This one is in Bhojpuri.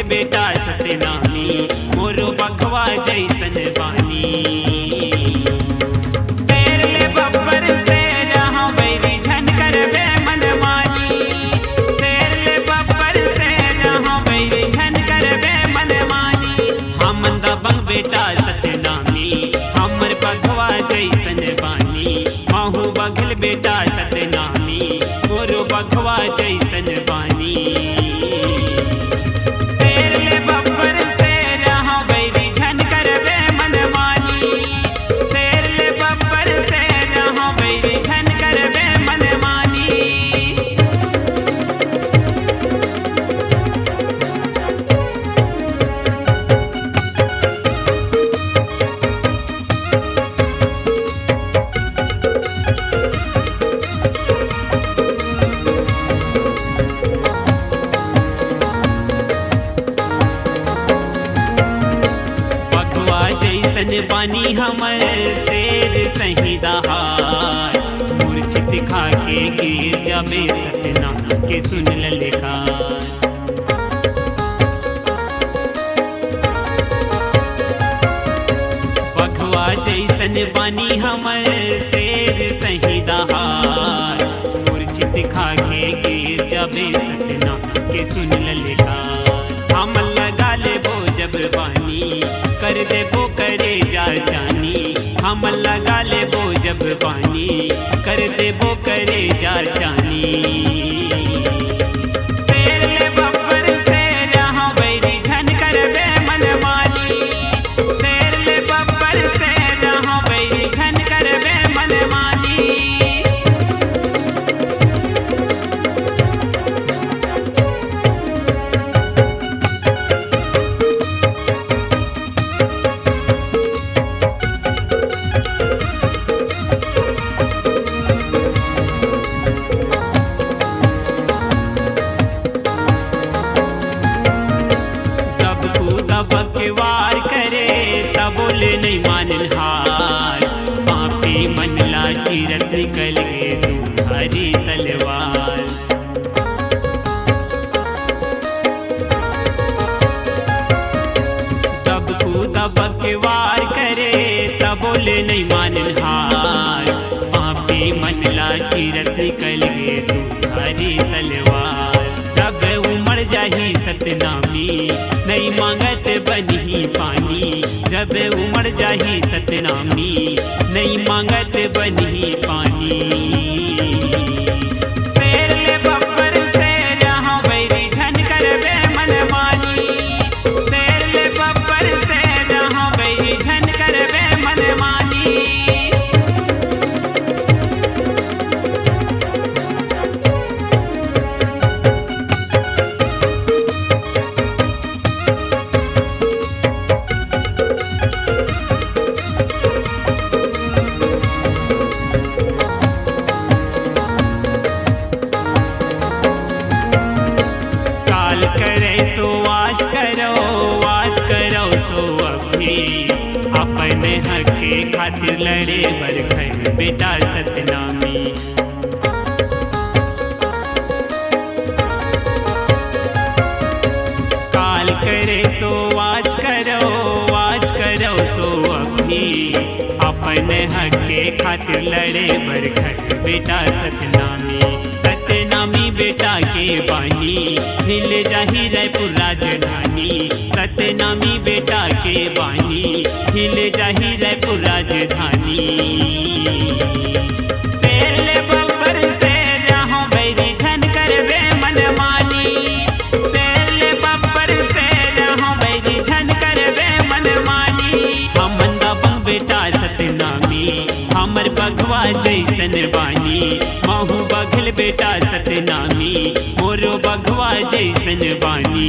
बेटा सतनामी मोरो बघवा जैसन बानी। शेर ले बब्बर शेर हाँ बैरी झन करबे मन मानी। शेर ले बब्बर शेर हाँ बैरी झन करबे मन मानी। हम दबंग बेटा सतनामी हमर बघवा जैसन बानी। महू बघल बेटा सतनामी मोरो बघवा जैसन बानी। बानी हमर शेर सही दहार मूर्छित खा के गिर जाबे सतनामी के सुन ललकार। बघवा जैसन बानी हमर शेर सही दहार मूर्छित खा के गिर जाबे सतनामी के सुन ललकार। हम लगा लेबो जब बानी कर देबो करे जा जानी। हम लगा लेबो जब पानी कर देबो करे जा जानी। शेर ले बब्बर शेर हाँ बैरी झन करबे मन मानी। शेर ले बब्बर शेर हाँ बैरी झन करबे मन मानी। वार करे तब बोले नहीं मानन हार। पापी मनला चीरत निकल गे दूधारी तलवार। दबक के वार करे तब बोले नहीं मानन हार। पापी मनला चीरत निकल गे दूधारी तलवार। जब उमड़ जाही सतनामी नहीं मांगत बनी पानी। जब उमड़ जाही सतनामी नहीं मांगत बनी पानी। शेर ले बब्बर शेर हाँ बैरी झन करबे मन मानी। शेर ले बब्बर शेर हाँ बैरी झन करबे मन मानी। अपने हक के खातिर लड़े बरखर बेटा सतनामी। काल करे सो आज करो सो अभी। अपने हक के खातिर लड़े बरखर बेटा सतनामी। सतनामी बेटा के बानी हिल जाही रायपुर राजधानी। सतनामी बेटा के बानी हिल जाही रायपुर राजधानी। शेर ले बब्बर शेर हाँ बैरी झन करबे मन मानी। शेर ले बब्बर शेर हाँ बैरी झन करबे मन मानी। हम दबंग बेटा सतनामी हमर बघवा जैसन बानी। महू बघल बेटा सतनामी मोरो बघवा जैसन बानी।